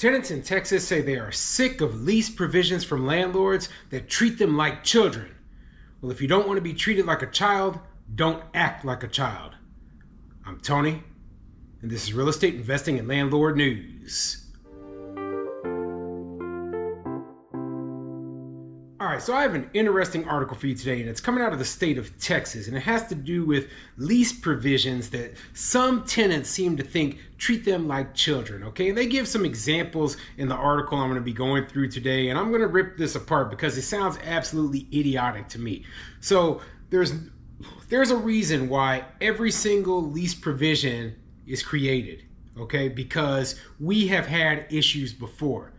Tenants in Texas say they are sick of lease provisions from landlords that treat them like children. Well, if you don't want to be treated like a child, don't act like a child. I'm Tony, and this is Real Estate Investing and Landlord News. All right, so I have an interesting article for you today, and it's coming out of the state of Texas, and it has to do with lease provisions that some tenants seem to think treat them like children, okay? And they give some examples in the article I'm going to be going through today, and I'm going to rip this apart because it sounds absolutely idiotic to me. So there's a reason why every single lease provision is created, okay? Because we have had issues before.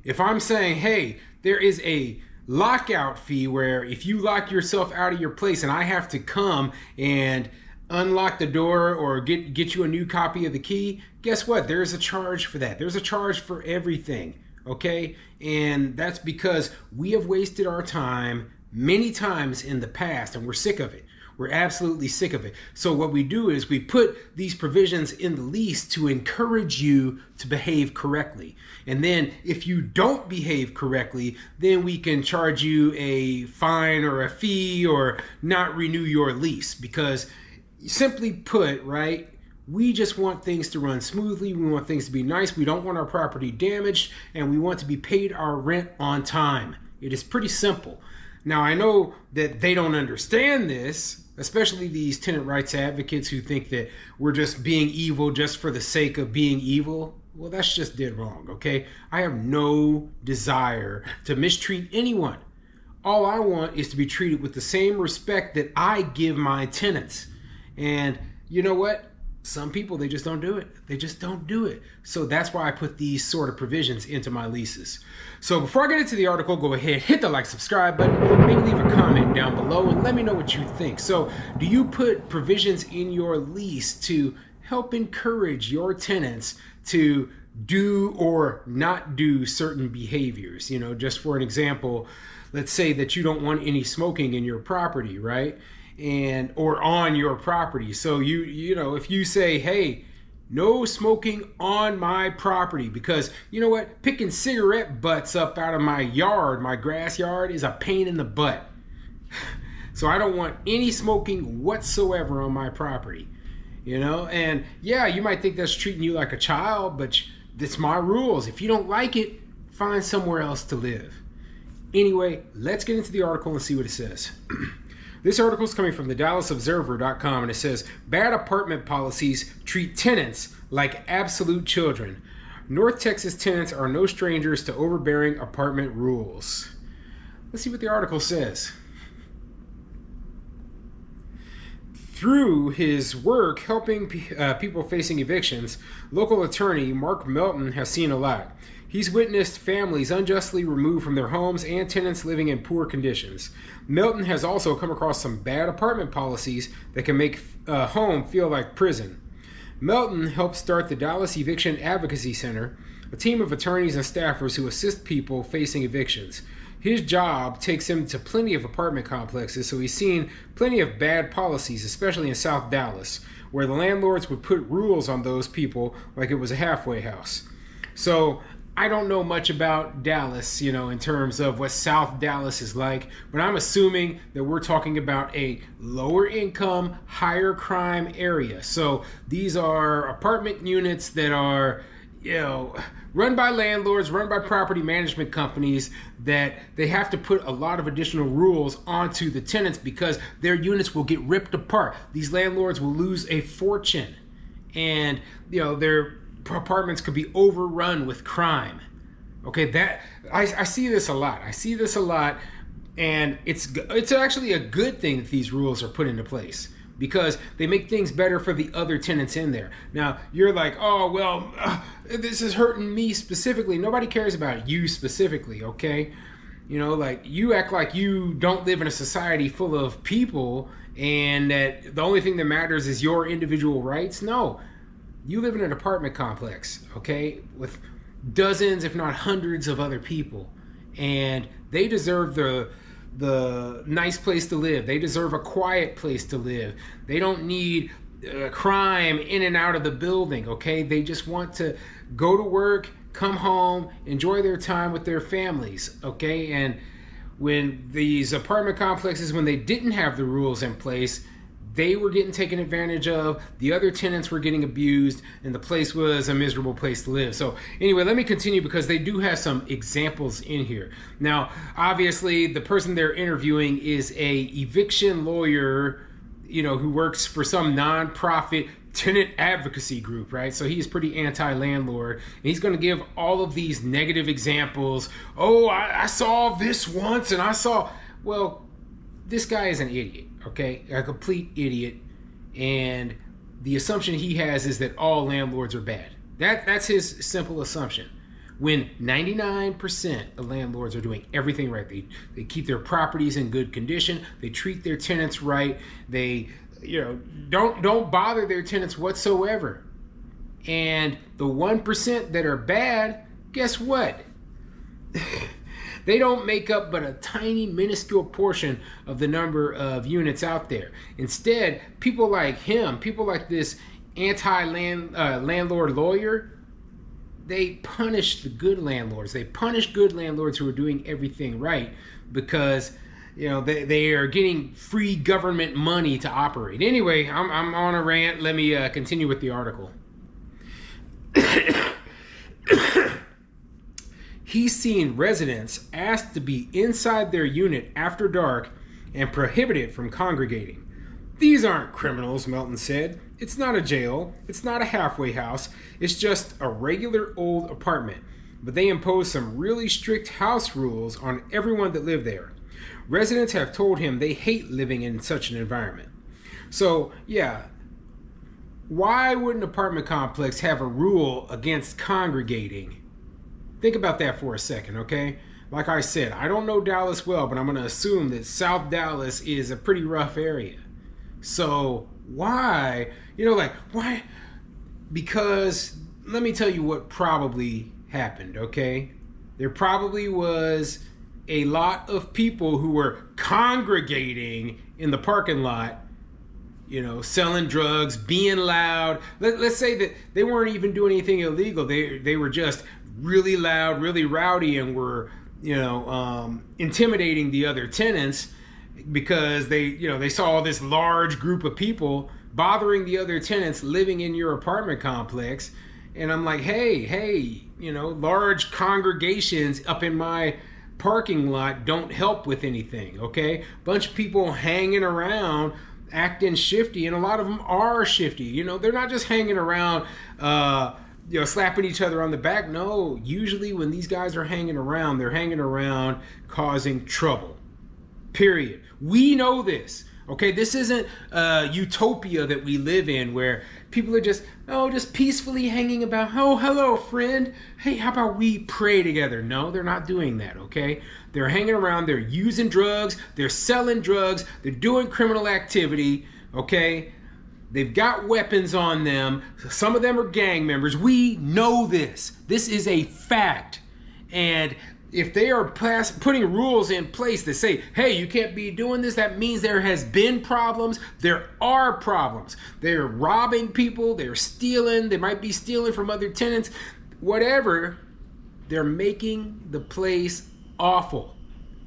If I'm saying, hey, there is a lockout fee where if you lock yourself out of your place and I have to come and unlock the door or get you a new copy of the key, guess what? There's a charge for that. There's a charge for everything, okay? And that's because we have wasted our time many times in the past and we're sick of it. We're absolutely sick of it. So what we do is we put these provisions in the lease to encourage you to behave correctly. And then if you don't behave correctly, then we can charge you a fine or a fee or not renew your lease. Because simply put, right, we just want things to run smoothly. We want things to be nice. We don't want our property damaged, and we want to be paid our rent on time. It is pretty simple. Now, I know that they don't understand this, especially these tenant rights advocates who think that we're just being evil just for the sake of being evil. Well, that's just dead wrong, okay? I have no desire to mistreat anyone. All I want is to be treated with the same respect that I give my tenants. And you know what? Some people, they just don't do it. They just don't do it. So that's why I put these sort of provisions into my leases. So before I get into the article, go ahead, hit the like, subscribe button, maybe leave a comment down below and let me know what you think. So do you put provisions in your lease to help encourage your tenants to do or not do certain behaviors? You know, just for an example, let's say that you don't want any smoking in your property, right? Or on your property. So you know, if you say, hey, no smoking on my property, because you know what, picking cigarette butts up out of my yard, my grass yard, is a pain in the butt. So I don't want any smoking whatsoever on my property, you know. And yeah, you might think that's treating you like a child, but it's my rules. If you don't like it, find somewhere else to live. Anyway, let's get into the article and see what it says. This article is coming from the DallasObserver.com, and it says, bad apartment policies treat tenants like absolute children. North Texas tenants are no strangers to overbearing apartment rules. Let's see what the article says. Through his work helping people facing evictions, local attorney Mark Melton has seen a lot. He's witnessed families unjustly removed from their homes and tenants living in poor conditions. Melton has also come across some bad apartment policies that can make home feel like prison. Melton helped start the Dallas Eviction Advocacy Center, a team of attorneys and staffers who assist people facing evictions. His job takes him to plenty of apartment complexes, so he's seen plenty of bad policies, especially in South Dallas, where the landlords would put rules on those people like it was a halfway house. So I don't know much about Dallas, you know, in terms of what South Dallas is like, but I'm assuming that we're talking about a lower income, higher crime area. So these are apartment units that are, you know, run by landlords, run by property management companies, that they have to put a lot of additional rules onto the tenants because their units will get ripped apart. These landlords will lose a fortune, and you know, their apartments could be overrun with crime. Okay, that I see this a lot. I see this a lot, and it's actually a good thing that these rules are put into place because they make things better for the other tenants in there. Now, you're like, oh, well, this is hurting me specifically. Nobody cares about you specifically, okay? You know, like, you act like you don't live in a society full of people and that the only thing that matters is your individual rights. No. You live in an apartment complex, okay, with dozens, if not hundreds of other people, and they deserve the nice place to live. They deserve a quiet place to live. They don't need crime in and out of the building, okay? They just want to go to work, come home, enjoy their time with their families, okay? And when these apartment complexes, when they didn't have the rules in place, they were getting taken advantage of, the other tenants were getting abused, and the place was a miserable place to live. So anyway, let me continue because they do have some examples in here. Now, obviously, the person they're interviewing is a eviction lawyer, who works for some nonprofit tenant advocacy group, right? So he's pretty anti-landlord, and he's going to give all of these negative examples. Oh, I saw this once, and I saw, well, this guy is an idiot, okay? A complete idiot. And the assumption he has is that all landlords are bad. That's his simple assumption. When 99% of landlords are doing everything right. They keep their properties in good condition. They treat their tenants right. They don't bother their tenants whatsoever. And the 1% that are bad, guess what? They don't make up but a tiny, minuscule portion of the number of units out there. Instead, people like him, people like this anti-landlord lawyer, they punish the good landlords. They punish good landlords who are doing everything right because they are getting free government money to operate. Anyway, I'm on a rant. Let me continue with the article. He's seen residents asked to be inside their unit after dark and prohibited from congregating. These aren't criminals, Melton said. It's not a jail. It's not a halfway house. It's just a regular old apartment. But they impose some really strict house rules on everyone that lived there. Residents have told him they hate living in such an environment. So, yeah, why would an apartment complex have a rule against congregating? Think about that for a second, okay? Like I said, I don't know Dallas well, but I'm going to assume that South Dallas is a pretty rough area. So why? Why? Because let me tell you what probably happened, okay? There probably was a lot of people who were congregating in the parking lot, selling drugs, being loud. Let's say that they weren't even doing anything illegal. They were just really loud, really rowdy, and were intimidating the other tenants because they saw this large group of people bothering the other tenants living in your apartment complex. And I'm like, hey, large congregations up in my parking lot don't help with anything, okay? Bunch of people hanging around acting shifty, and a lot of them are shifty. They're not just hanging around slapping each other on the back. No, usually when these guys are hanging around, they're hanging around causing trouble. Period. We know this. Okay, this isn't utopia that we live in where people are just peacefully hanging about. Oh, hello, friend. Hey, how about we pray together? No, they're not doing that, okay? They're hanging around. They're using drugs. They're selling drugs. They're doing criminal activity, okay? They've got weapons on them. Some of them are gang members. We know this. This is a fact. And if they are putting rules in place that say, hey, you can't be doing this, that means there has been problems. There are problems. They're robbing people. They're stealing. They might be stealing from other tenants. Whatever. They're making the place awful.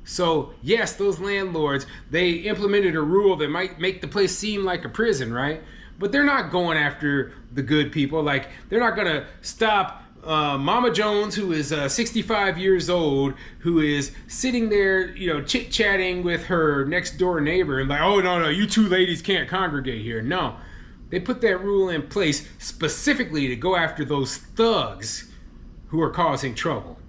So, yes, those landlords, they implemented a rule that might make the place seem like a prison, right? But they're not going after the good people. Like, they're not going to stop Mama Jones, who is 65 years old, who is sitting there, chit-chatting with her next-door neighbor and like, oh, no, you two ladies can't congregate here. No, they put that rule in place specifically to go after those thugs who are causing trouble,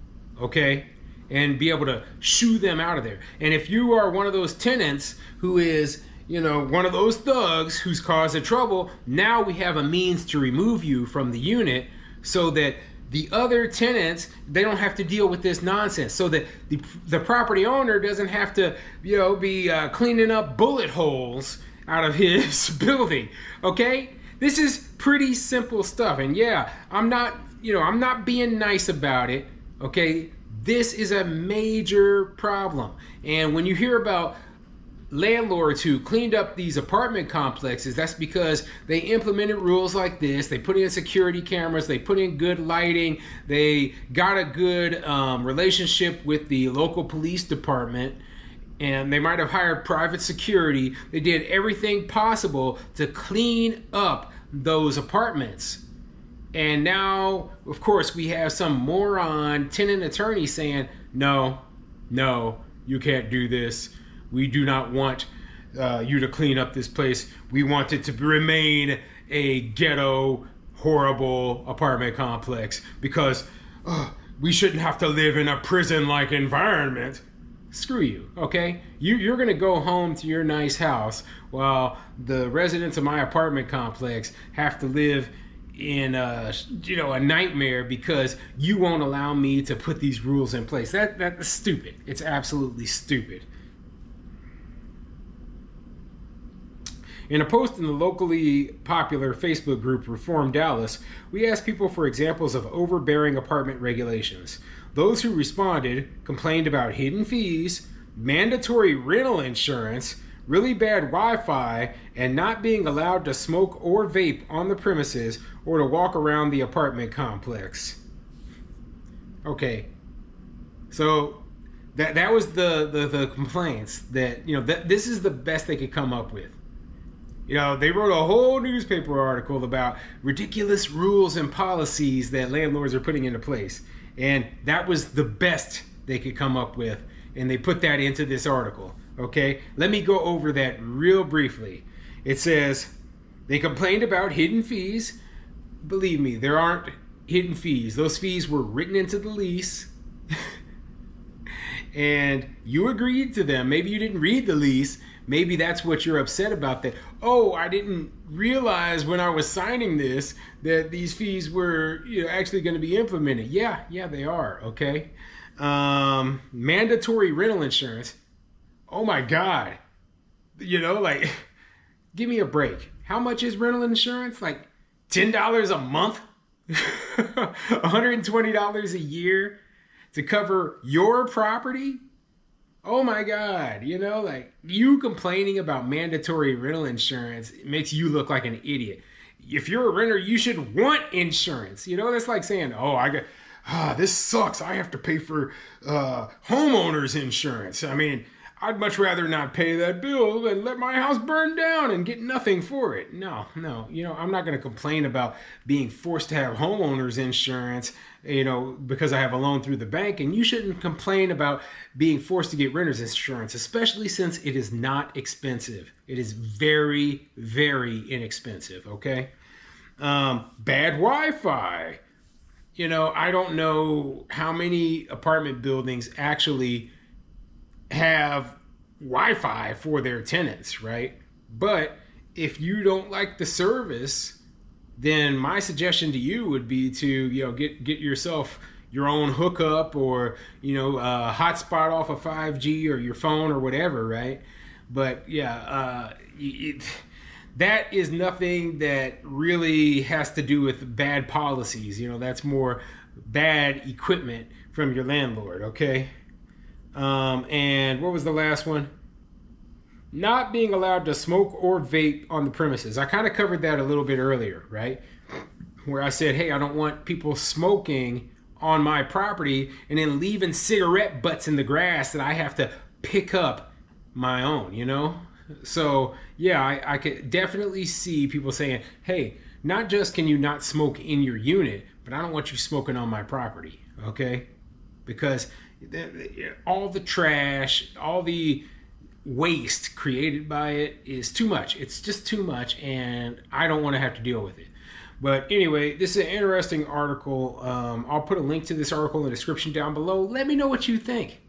okay? And be able to shoo them out of there. And if you are one of those tenants who is, one of those thugs who's causing trouble, now we have a means to remove you from the unit so that the other tenants, they don't have to deal with this nonsense, so that the property owner doesn't have to, be cleaning up bullet holes out of his building, okay? This is pretty simple stuff. And yeah, I'm not being nice about it, okay? This is a major problem. And when you hear about landlords who cleaned up these apartment complexes, that's because they implemented rules like this. They put in security cameras, they put in good lighting, they got a good relationship with the local police department, and they might have hired private security. They did everything possible to clean up those apartments. And now, of course, we have some moron tenant attorney saying, no, you can't do this. We do not want you to clean up this place. We want it to remain a ghetto, horrible apartment complex because we shouldn't have to live in a prison-like environment. Screw you, okay? You're gonna go home to your nice house while the residents of my apartment complex have to live in a nightmare because you won't allow me to put these rules in place. That's stupid. It's absolutely stupid. In a post in the locally popular Facebook group Reform Dallas, we asked people for examples of overbearing apartment regulations. Those who responded complained about hidden fees, mandatory rental insurance, really bad Wi-Fi, and not being allowed to smoke or vape on the premises or to walk around the apartment complex. Okay, so that was the complaints that this is the best they could come up with. They wrote a whole newspaper article about ridiculous rules and policies that landlords are putting into place. And that was the best they could come up with. And they put that into this article. Okay, let me go over that real briefly. It says, they complained about hidden fees. Believe me, there aren't hidden fees. Those fees were written into the lease. And you agreed to them. Maybe you didn't read the lease. Maybe that's what you're upset about, that, oh, I didn't realize when I was signing this that these fees were actually going to be implemented. Yeah, they are, okay? Mandatory rental insurance. Oh my God. Give me a break. How much is rental insurance? Like $10 a month? $120 a year to cover your property? Oh my God, you complaining about mandatory rental insurance makes you look like an idiot. If you're a renter, you should want insurance. That's like saying, oh, this sucks. I have to pay for homeowners insurance. I mean, I'd much rather not pay that bill than let my house burn down and get nothing for it. No. I'm not going to complain about being forced to have homeowners insurance, because I have a loan through the bank. And you shouldn't complain about being forced to get renter's insurance, especially since it is not expensive. It is very, very inexpensive, okay? Bad Wi-Fi. I don't know how many apartment buildings actually have Wi-Fi for their tenants, right? But if you don't like the service, then my suggestion to you would be to get yourself your own hookup, or a hotspot off of 5G or your phone or whatever, right? But that is nothing that really has to do with bad policies. That's more bad equipment from your landlord, okay? And what was the last one? Not being allowed to smoke or vape on the premises. I kind of covered that a little bit earlier, right? Where I said, hey, I don't want people smoking on my property and then leaving cigarette butts in the grass that I have to pick up my own, So, yeah, I could definitely see people saying, hey, not just can you not smoke in your unit, but I don't want you smoking on my property, okay? Because all the trash, all the waste created by it is too much. It's just too much, and I don't want to have to deal with it. But anyway, this is an interesting article. I'll put a link to this article in the description down below. Let me know what you think.